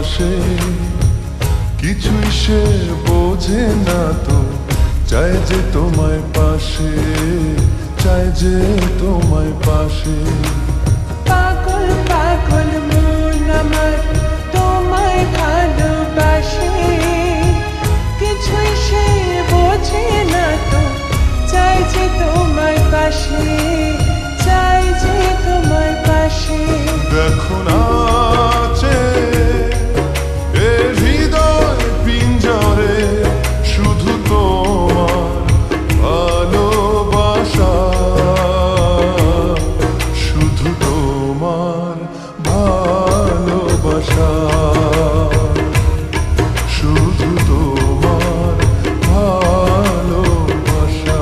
পাশে, কিছুই সে বোঝে না তো, চাই যে তোমায় পাশে, চাই যে তোমায় পাশে। পাগল পাগল মন আমার তোমায় ভালোবাসে, কিছুই সে বোঝে না তো, চাই যে তোমায় পাশে, চাই যে তোমায় পাশে। দেখো না এ হৃদয় পিঞ্জরে, শুধু তোমার ভালোবাসা, শুধু তোমার ভালোবাসা, শুধু তোমার ভালোবাসা।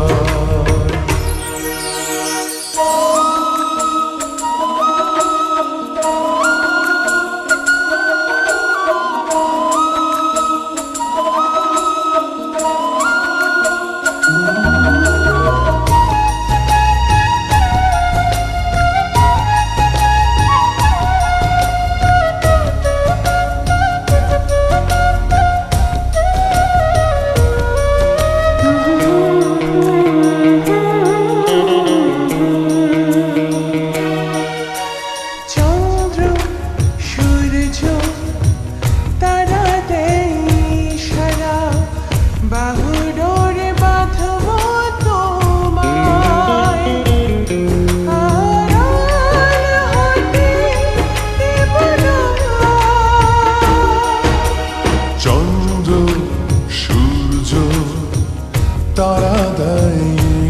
তারা দেয়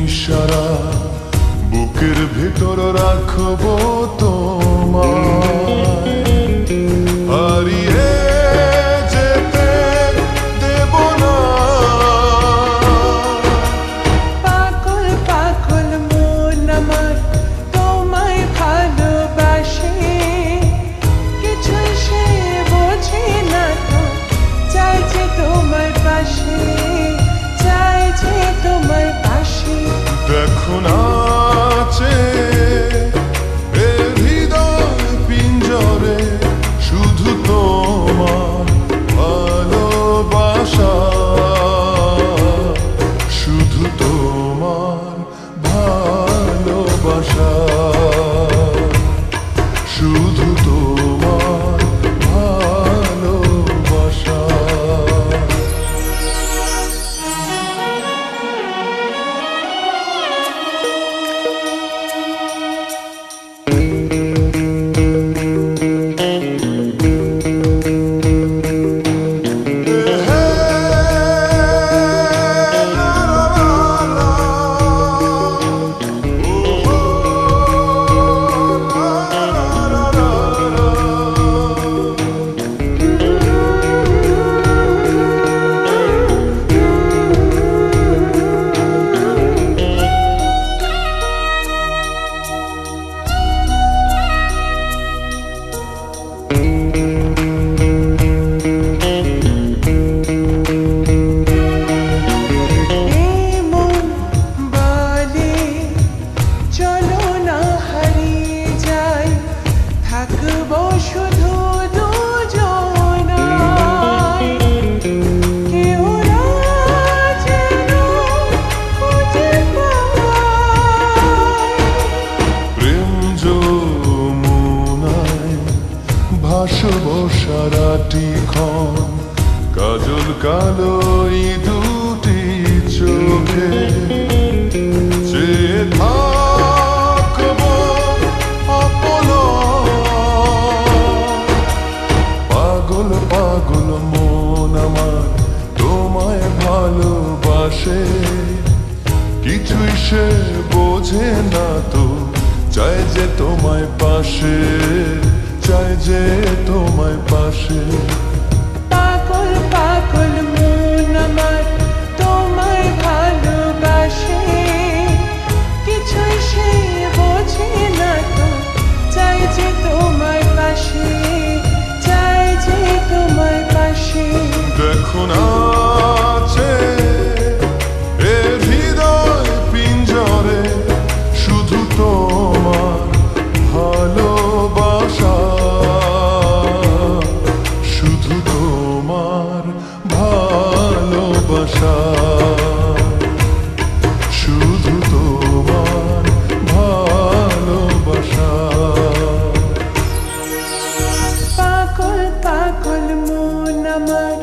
ইশারা, বুকের ভেতর রাখবো তোমায়, হারিয়ে যেতে দেব না। পাগল পাগল মন আমার তোমায় ভালোবাসে, কিছুই সে বোঝে না তো, চাই যে তোমার পাশে, চাই যে তোমার পাশে। দেখো না এ হৃদয় পিঞ্জরে, শুধু তোমার ভালোবাসা, শুধু তোমার ভালোবাসা, শুধু তোমার ভালোবাসা। ভাসবো সারাটি ক্ষণ, কাজল কালো এই দুটি চোখে, চেয়ে থাকবো পাগল পাগল মন আমার তোমায় ভালোবাসে, কিছুই সে বোঝে না তো, চাই যে তোমায় পাশে, চাই যে তোমায় পাশে। পাগল পাগল মন আমার তোমায় ভালোবাসে, কিছুই সে বোঝে না তো, চাই যে তোমায় পাশে, চাই যে তোমায় পাশে। দেখো না এ হৃদয় পিঞ্জরে, শুধু তোমার ভালোবাসা, শুধু পাগল মন আমার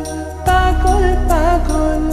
পাগল পাগল